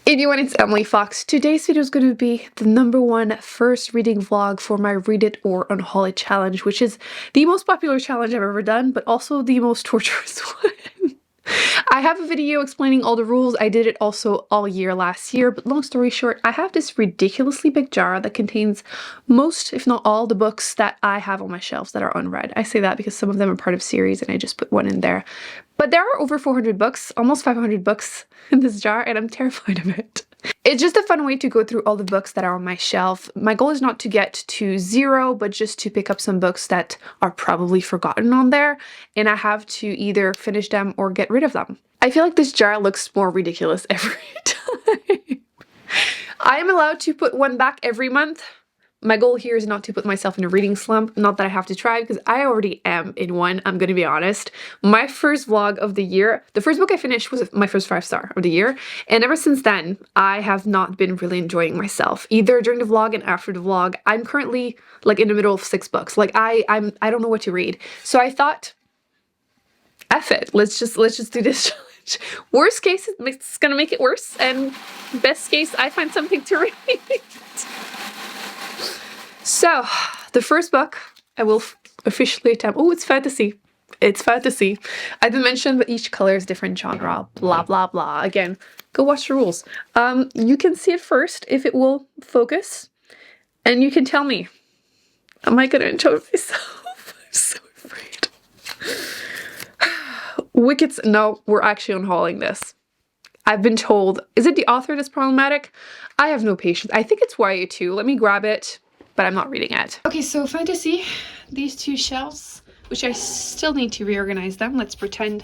Everyone, it's Emily Fox. Today's video is going to be the #1 first reading vlog for my Read It or Unhaul It challenge, which is the most popular challenge I've ever done, but also the most torturous one. I have a video explaining all the rules. I did it also all year last year, but long story short, I have this ridiculously big jar that contains most, if not all, the books that I have on my shelves that are unread. I say that because some of them are part of series and I just put one in there. But there are over 400 books, almost 500 books in this jar, and I'm terrified of it. It's just a fun way to go through all the books that are on my shelf. My goal is not to get to 0, but just to pick up some books that are probably forgotten on there, and I have to either finish them or get rid of them. I feel like this jar looks more ridiculous every time. I am allowed to put one back every month. My goal here is not to put myself in a reading slump, not that I have to try because I already am in one, I'm gonna be honest. My first vlog of the year, the first book I finished was my first 5-star of the year, and ever since then, I have not been really enjoying myself, either during the vlog and after the vlog. I'm currently like in the middle of 6 books, like I don't know what to read. So I thought, F it, let's just do this challenge. Worst case, it's gonna make it worse, and best case, I find something to read. So, the first book I will officially attempt. Oh, it's fantasy. It's fantasy. I didn't mention, but each color is different genre. Blah, blah, blah. Again, go watch the rules. You can see it first if it will focus. And you can tell me, am I going to enjoy myself? I'm so afraid. Wickets. No, we're actually unhauling this. I've been told. Is it the author that's problematic? I have no patience. I think it's YA too. Let me grab it. But I'm not reading it. Okay, so fantasy, these 2 shelves, which I still need to reorganize them. Let's pretend.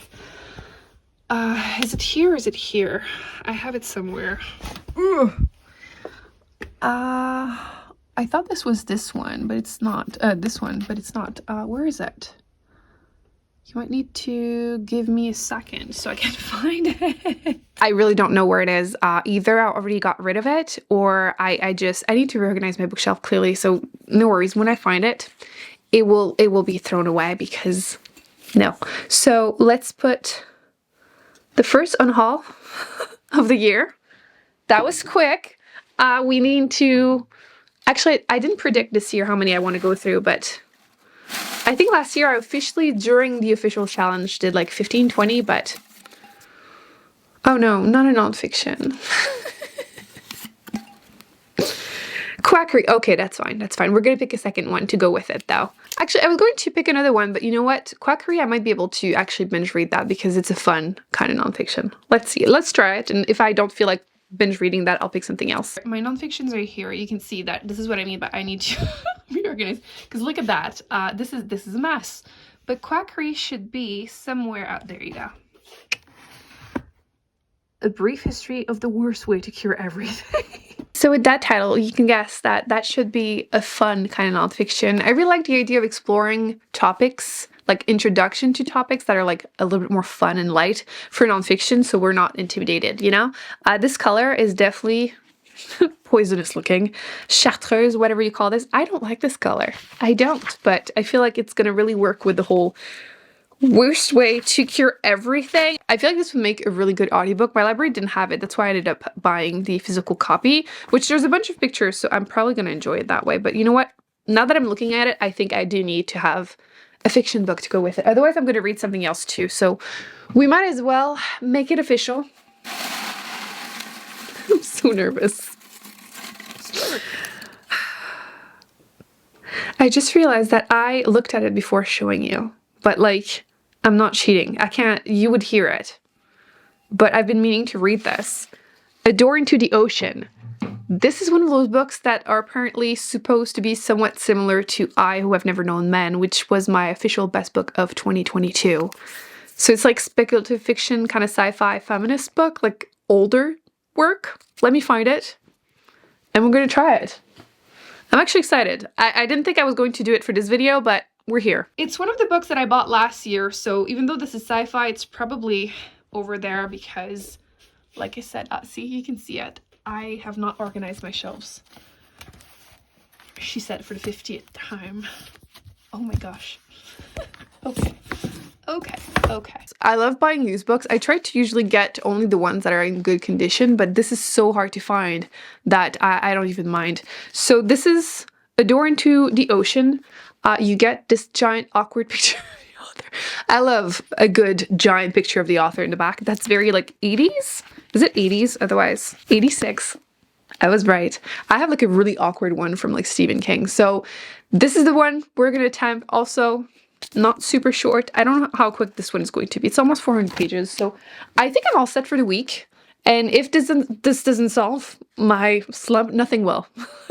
Is it here or is it here? I have it somewhere. I thought this was this one, but it's not. This one, but it's not. Where is it? You might need to give me a second so I can find it. I really don't know where it is. Either I already got rid of it or I need to reorganize my bookshelf clearly. So no worries. When I find it, it will be thrown away because no. So let's put the first unhaul of the year. That was quick. We need to, actually, I didn't predict this year how many I want to go through, but I think last year I officially, during the official challenge, did like 15, 20, but oh no, not a nonfiction. Quackery. Okay, that's fine. That's fine. We're going to pick a second one to go with it though. Actually, I was going to pick another one, but you know what? Quackery, I might be able to actually binge read that because it's a fun kind of nonfiction. Let's see. Let's try it. And if I don't feel like binge reading that, I'll pick something else. My nonfictions are here. You can see that this is what I mean, but I need to reorganize because look at that. This is a mess. But Quackery should be somewhere out there. You go. A brief history of the worst way to cure everything. So with that title, you can guess that that should be a fun kind of nonfiction. I really like the idea of exploring topics, like introduction to topics that are like a little bit more fun and light for nonfiction, so we're not intimidated, you know? This color is definitely poisonous looking. Chartreuse, whatever you call this. I don't like this color. I don't, but I feel like it's gonna really work with the whole worst way to cure everything. I feel like this would make a really good audiobook. My library didn't have it. That's why I ended up buying the physical copy, which there's a bunch of pictures, so I'm probably gonna enjoy it that way. But you know what? Now that I'm looking at it, I think I do need to have a fiction book to go with it. Otherwise, I'm going to read something else too. So we might as well make it official. I'm so nervous. I just realized that I looked at it before showing you, but like, I'm not cheating. I can't, you would hear it. But I've been meaning to read this. A Door into the Ocean. This is one of those books that are apparently supposed to be somewhat similar to I Who Have Never Known Men, which was my official best book of 2022. So it's like speculative fiction, kind of sci-fi feminist book, like older work. Let me find it. And we're going to try it. I'm actually excited. I didn't think I was going to do it for this video, but we're here. It's one of the books that I bought last year, so even though this is sci-fi, it's probably over there because, like I said, see, you can see it. I have not organized my shelves. She said for the 50th time. Oh my gosh. Okay. Okay, okay. I love buying used books. I try to usually get only the ones that are in good condition, but this is so hard to find that I don't even mind. So this is A Door into the Ocean. You get this giant awkward picture of the author. I love a good giant picture of the author in the back. That's very like 80s? Is it 80s? Otherwise, 86. I was right. I have like a really awkward one from like Stephen King. So this is the one we're gonna attempt. Also, not super short. I don't know how quick this one is going to be. It's almost 400 pages. So I think I'm all set for the week. And if this doesn't solve my slump, nothing will.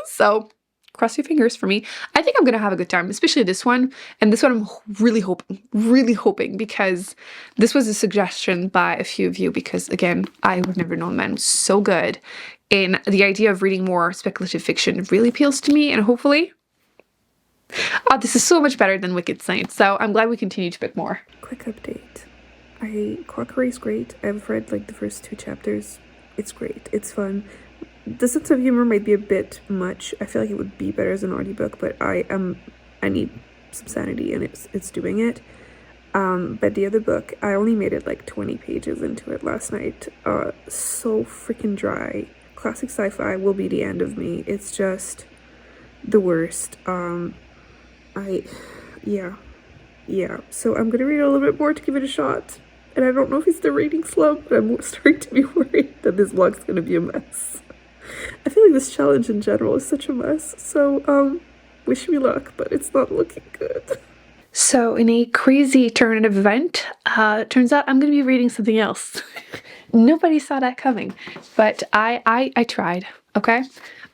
So cross your fingers for me. I think I'm gonna have a good time, especially this one. And this one I'm really hoping, because this was a suggestion by a few of you, because again, I would never known men was so good. And the idea of reading more speculative fiction really appeals to me, and hopefully, oh, this is so much better than Wicked Saints, so I'm glad we continue to pick more. Quick update. Crockery's great. I've read like the first 2 chapters. It's great. It's fun. The sense of humor might be a bit much. I feel like it would be better as an audiobook, but I need some sanity, and it's doing it. But the other book, I only made it like 20 pages into it last night. So freaking dry. Classic sci-fi will be the end of me. It's just the worst. Yeah. So I'm gonna read a little bit more to give it a shot. And I don't know if it's the reading slump, but I'm starting to be worried that this vlog's gonna be a mess. I feel like this challenge in general is such a mess. So, wish me luck, but it's not looking good. So in a crazy turn of event, turns out I'm going to be reading something else. Nobody saw that coming, but I tried, okay?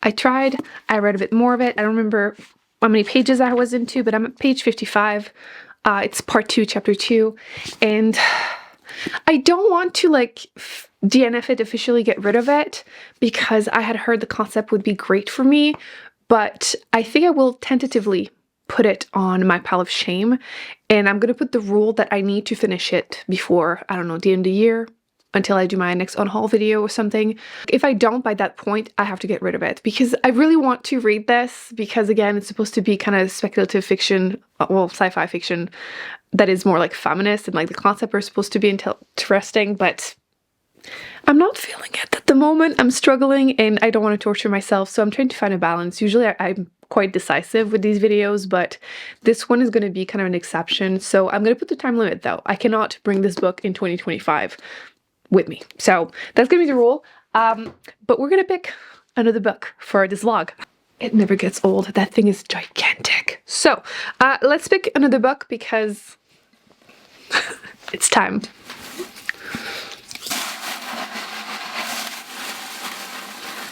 I tried, I read a bit more of it. I don't remember how many pages I was into, but I'm at page 55. It's part 2, chapter 2, and I don't want to like DNF it, officially get rid of it, because I had heard the concept would be great for me, but I think I will tentatively put it on my pile of shame, and I'm gonna put the rule that I need to finish it before, I don't know, the end of the year, until I do my next Unhaul video or something. If I don't by that point, I have to get rid of it, because I really want to read this, because again, it's supposed to be kind of speculative fiction, well, sci-fi fiction that is more like feminist, and like the concept are supposed to be interesting, but I'm not feeling it at the moment. I'm struggling, and I don't want to torture myself, so I'm trying to find a balance. Usually I'm quite decisive with these videos, but this one is going to be kind of an exception. So I'm going to put the time limit though. I cannot bring this book in 2025 with me. So that's going to be the rule. But we're going to pick another book for this vlog. It never gets old. That thing is gigantic. So let's pick another book, because it's time.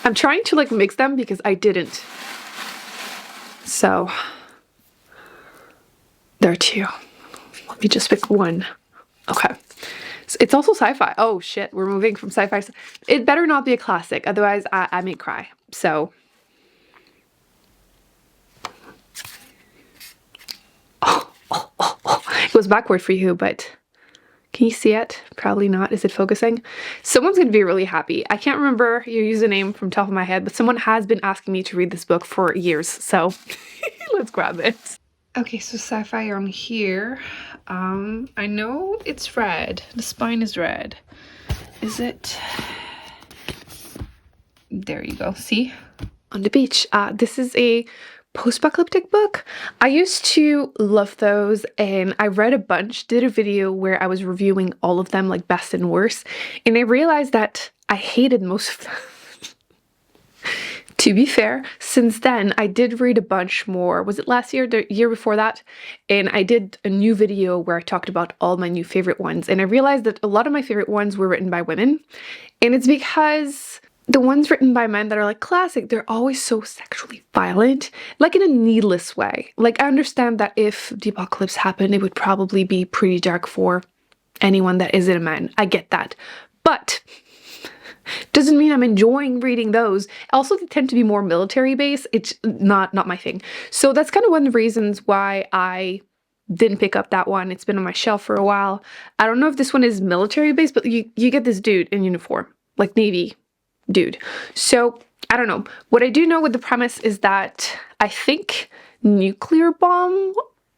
I'm trying to like mix them because I didn't. So there are 2. Let me just pick one. Okay. So it's also sci-fi. Oh shit, we're moving from sci-fi. It better not be a classic, otherwise I may cry. So it goes backward for you, but can you see it? Probably not. Is it focusing? Someone's going to be really happy. I can't remember your username from top of my head, but someone has been asking me to read this book for years, so let's grab it. Okay, so sci-fi on here. I know it's red. The spine is red. Is it? There you go. See? On the beach. This is a post-apocalyptic book. I used to love those, and I read a bunch, did a video where I was reviewing all of them, like best and worst, and I realized that I hated most of them. To be fair, since then I did read a bunch more. Was it last year, the year before that? And I did a new video where I talked about all my new favorite ones, and I realized that a lot of my favorite ones were written by women, and it's because the ones written by men that are like classic, they're always so sexually violent, like in a needless way. Like, I understand that if the apocalypse happened, it would probably be pretty dark for anyone that isn't a man. I get that. But doesn't mean I'm enjoying reading those. Also, they tend to be more military based. It's not my thing. So that's kind of one of the reasons why I didn't pick up that one. It's been on my shelf for a while. I don't know if this one is military based, but you get this dude in uniform, like Navy dude. So I don't know. What I do know with the premise is that I think nuclear bomb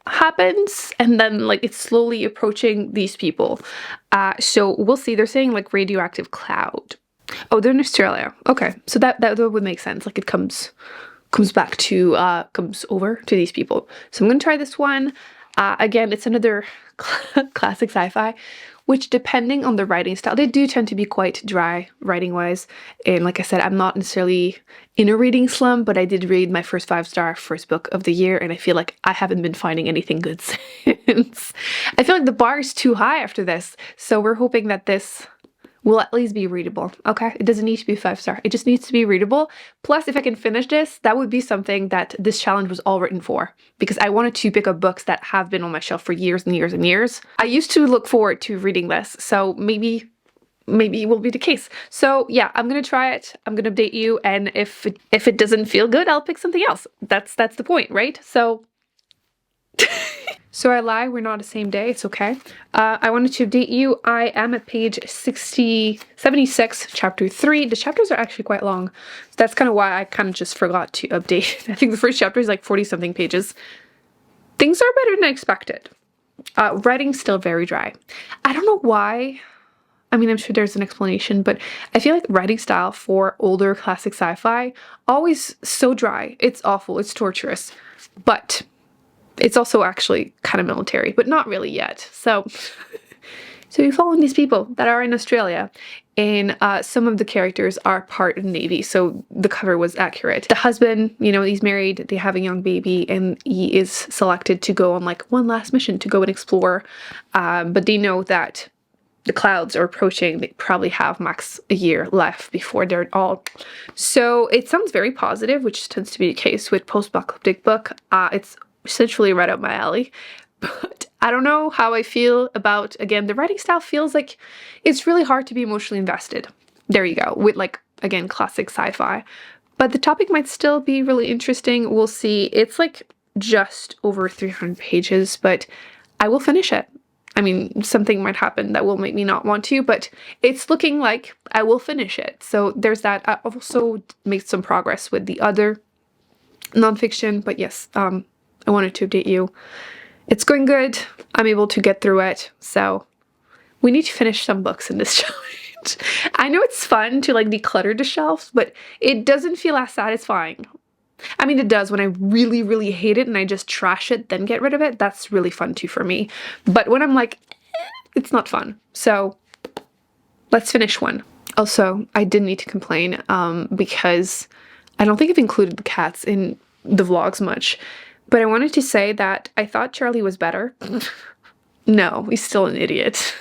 happens, and then like it's slowly approaching these people. So we'll see. They're saying like radioactive cloud. Oh, they're in Australia. Okay, so that would make sense. Like it comes back to comes over to these people. So I'm gonna try this one. Again, it's another classic sci-fi, which depending on the writing style, they do tend to be quite dry writing wise. And like I said, I'm not necessarily in a reading slump, but I did read my first 5-star first book of the year, and I feel like I haven't been finding anything good since. I feel like the bar is too high after this, so we're hoping that this will at least be readable, okay? It doesn't need to be 5-star. It just needs to be readable. Plus, if I can finish this, that would be something that this challenge was all written for, because I wanted to pick up books that have been on my shelf for years and years and years. I used to look forward to reading this, so maybe it will be the case. So yeah, I'm gonna try it. I'm gonna update you, and if it doesn't feel good, I'll pick something else. That's the point, right? So So I lie, we're not the same day, it's okay. I wanted to update you. I am at page 76, chapter 3. The chapters are actually quite long. So that's kind of why I kind of just forgot to update. I think the first chapter is like 40-something pages. Things are better than I expected. Writing's still very dry. I don't know why. I mean, I'm sure there's an explanation, but I feel like writing style for older classic sci-fi, always so dry. It's awful, it's torturous. But it's also actually kind of military, but not really yet. So you're following these people that are in Australia, and some of the characters are part of the Navy, so the cover was accurate. The husband, you know, he's married, they have a young baby, and he is selected to go on like one last mission to go and explore, but they know that the clouds are approaching. They probably have max a year left before they're all. So it sounds very positive, which tends to be the case with post-apocalyptic book. It's essentially right up my alley, but I don't know how I feel about, again, the writing style feels like it's really hard to be emotionally invested. There you go, with like, again, classic sci-fi. But the topic might still be really interesting. We'll see. It's like just over 300 pages, but I will finish it. I mean, something might happen that will make me not want to, but it's looking like I will finish it. So there's that. I also made some progress with the other nonfiction, but yes, I wanted to update you. It's going good. I'm able to get through it. So we need to finish some books in this challenge. I know it's fun to like declutter the shelves, but it doesn't feel as satisfying. I mean, it does when I really, really hate it and I just trash it, then get rid of it. That's really fun too for me. But when I'm like, it's not fun. So let's finish one. Also, I didn't need to complain because I don't think I've included the cats in the vlogs much. But I wanted to say that I thought Charlie was better. No, he's still an idiot.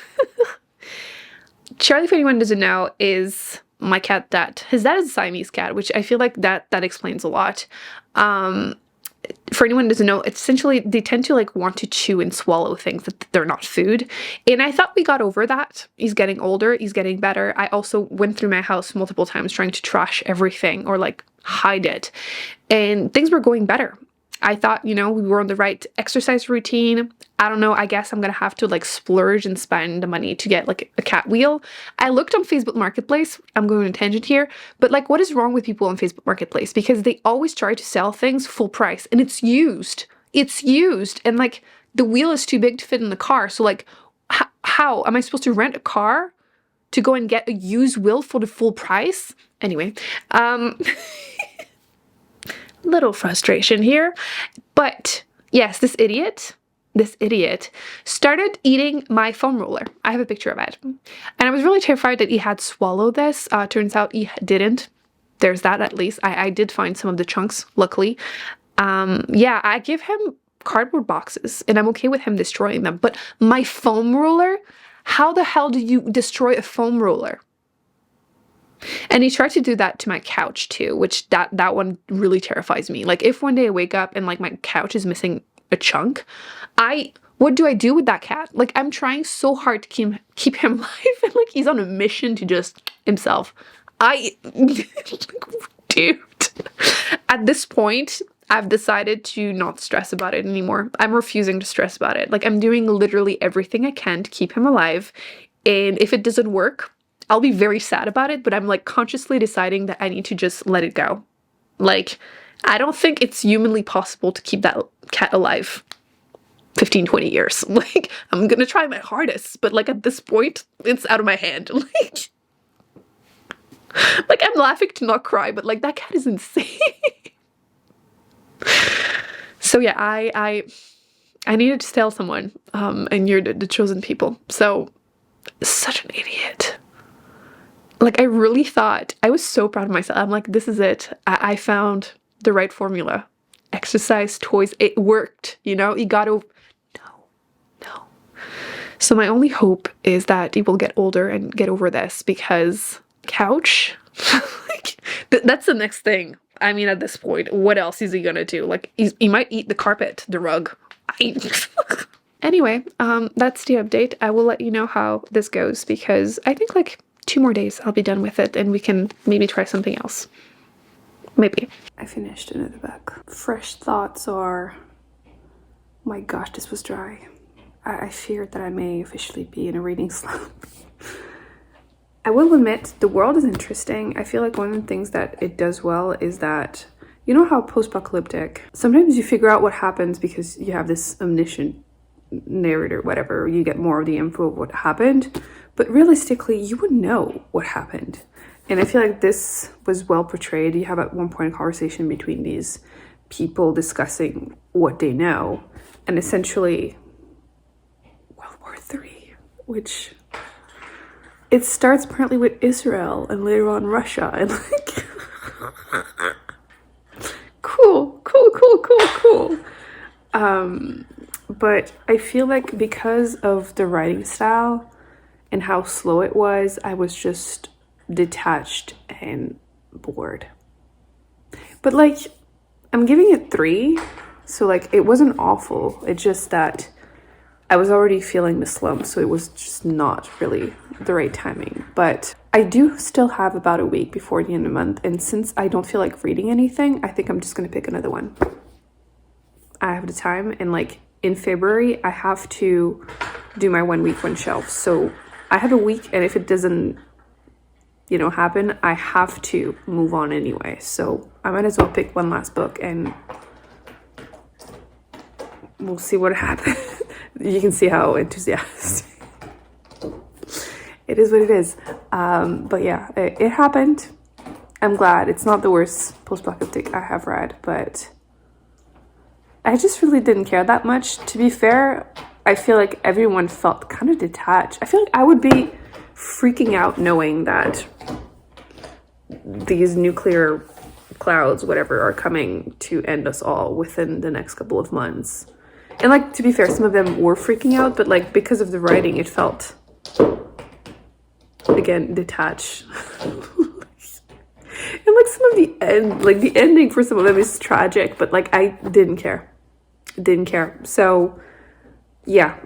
Charlie, if anyone doesn't know, is my cat that his dad is a Siamese cat, which I feel like that explains a lot. For anyone who doesn't know, essentially they tend to like want to chew and swallow things that they're not food. And I thought we got over that. He's getting older, he's getting better. I also went through my house multiple times trying to trash everything or like hide it. And things were going better. I thought, you know, we were on the right exercise routine. I don't know, I guess I'm gonna have to like splurge and spend the money to get like a cat wheel. I looked on Facebook Marketplace, I'm going on a tangent here, but like what is wrong with people on Facebook Marketplace? Because they always try to sell things full price and it's used. It's used and like the wheel is too big to fit in the car. So like how am I supposed to rent a car to go and get a used wheel for the full price? Anyway, little frustration here, but yes, this idiot started eating my foam roller. I have a picture of it. And I was really terrified that he had swallowed this. Turns out he didn't. There's that at least. I did find some of the chunks, luckily. Yeah, I give him cardboard boxes and I'm okay with him destroying them. But my foam roller? How the hell do you destroy a foam roller? And he tried to do that to my couch too, which that one really terrifies me. Like if one day I wake up and like my couch is missing a chunk, what do I do with that cat? Like I'm trying so hard to keep him alive and like he's on a mission to just himself. Dude. At this point, I've decided to not stress about it anymore. I'm refusing to stress about it. Like I'm doing literally everything I can to keep him alive. And if it doesn't work, I'll be very sad about it, but I'm like consciously deciding that I need to just let it go. Like, I don't think it's humanly possible to keep that cat alive. 15, 20 years. Like, I'm gonna try my hardest, but like at this point, it's out of my hand. Like I'm laughing to not cry, but like that cat is insane. So yeah, I needed to tell someone, and you're the chosen people. So, such an idiot. Like, I really thought, I was so proud of myself. I'm like, this is it. I found the right formula. Exercise, toys, it worked, you know? You gotta, no. So my only hope is that he will get older and get over this, because couch, like, that's the next thing. I mean, at this point, what else is he gonna do? Like, he might eat the carpet, the rug. Anyway, that's the update. I will let you know how this goes, because I think like 2 more days I'll be done with it and we can maybe try something else. Maybe. I finished another book. Fresh thoughts are, my gosh, this was dry. I feared that I may officially be in a reading slump. I will admit, the world is interesting. I feel like one of the things that it does well is that, you know how post-apocalyptic, sometimes you figure out what happens because you have this omniscient narrator, whatever, you get more of the info of what happened, but realistically, you would know what happened. And I feel like this was well portrayed. You have at one point a conversation between these people discussing what they know, and essentially World War III, which it starts apparently with Israel and later on Russia, and like cool. But I feel like because of the writing style and how slow it was, I was just detached and bored. But like, I'm giving it 3, so like it wasn't awful. It's just that I was already feeling the slump, so it was just not really the right timing. But I do still have about a week before the end of the month, and since I don't feel like reading anything, I think I'm just gonna pick another one. I have the time, and like in February I have to do my 1 week 1 shelf, so I have a week, and if it doesn't, you know, happen, I have to move on anyway. So I might as well pick one last book and we'll see what happens. You can see how enthusiastic it is what it is. But yeah, it happened. I'm glad. It's not the worst post-apocalyptic I have read, but I just really didn't care that much. To be fair, I feel like everyone felt kind of detached. I feel like I would be freaking out knowing that these nuclear clouds, whatever, are coming to end us all within the next couple of months. And like, to be fair, some of them were freaking out, but like because of the writing, it felt, again, detached. And like some of the end, like the ending for some of them is tragic, but like I didn't care. So yeah,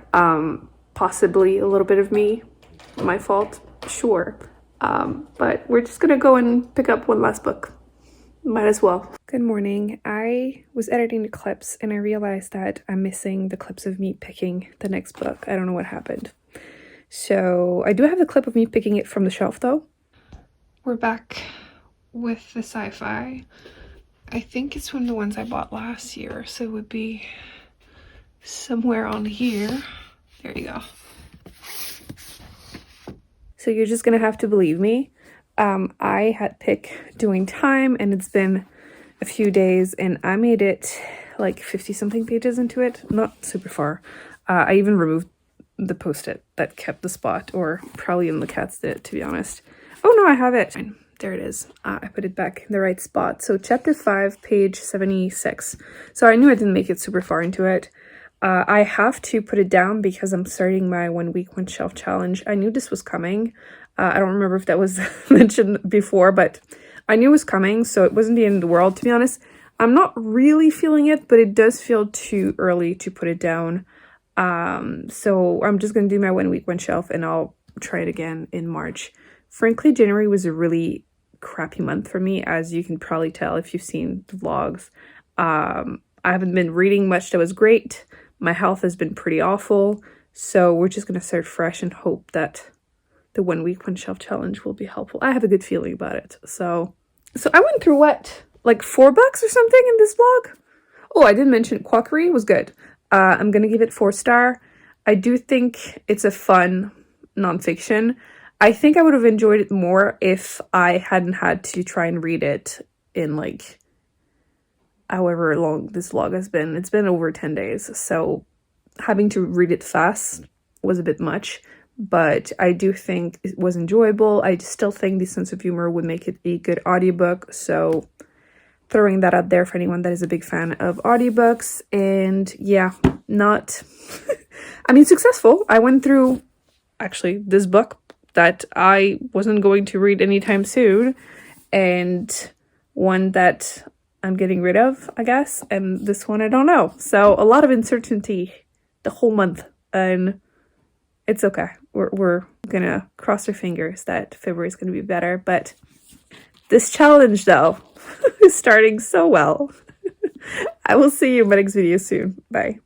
possibly a little bit of me, my fault, sure. But we're just gonna go and pick up one last book. Might as well. Good morning. I was editing the clips and I realized that I'm missing the clips of me picking the next book. I don't know what happened. So I do have the clip of me picking it from the shelf though. We're back with the Scifi. I think it's one of the ones I bought last year, so it would be somewhere on here. There you go. So you're just gonna have to believe me. I had picked Doing Time, and it's been a few days, and I made it like 50 something pages into it. Not super far. I even removed the post-it that kept the spot, or probably even the cats did, to be honest. Oh no, I have it. There it is. I put it back in the right spot. So chapter 5, page 76. So I knew I didn't make it super far into it. I have to put it down because I'm starting my 1 week 1 shelf challenge. I knew this was coming. I don't remember if that was mentioned before, but I knew it was coming, so it wasn't the end of the world, to be honest. I'm not really feeling it, but it does feel too early to put it down. So I'm just going to do my 1 week 1 shelf, and I'll try it again in March. Frankly, January was a really crappy month for me, as you can probably tell if you've seen the vlogs. I haven't been reading much that was great. My health has been pretty awful, so we're just going to start fresh and hope that the 1 week 1 shelf challenge will be helpful. I have a good feeling about it. So I went through what, like 4 books or something in this vlog? Oh, I didn't mention Quackery was good. I'm gonna give it 4-star. I do think it's a fun nonfiction. I think I would have enjoyed it more if I hadn't had to try and read it in like however long this vlog has been. It's been over 10 days, so having to read it fast was a bit much, but I do think it was enjoyable. I still think the sense of humor would make it a good audiobook, so throwing that out there for anyone that is a big fan of audiobooks. And yeah, not I mean, successful. I went through actually this book that I wasn't going to read anytime soon, and one that I'm getting rid of, I guess, and this one I don't know. So a lot of uncertainty the whole month, and it's okay. We're gonna cross our fingers that February is gonna be better. But this challenge though is starting so well. I will see you in my next video soon. Bye.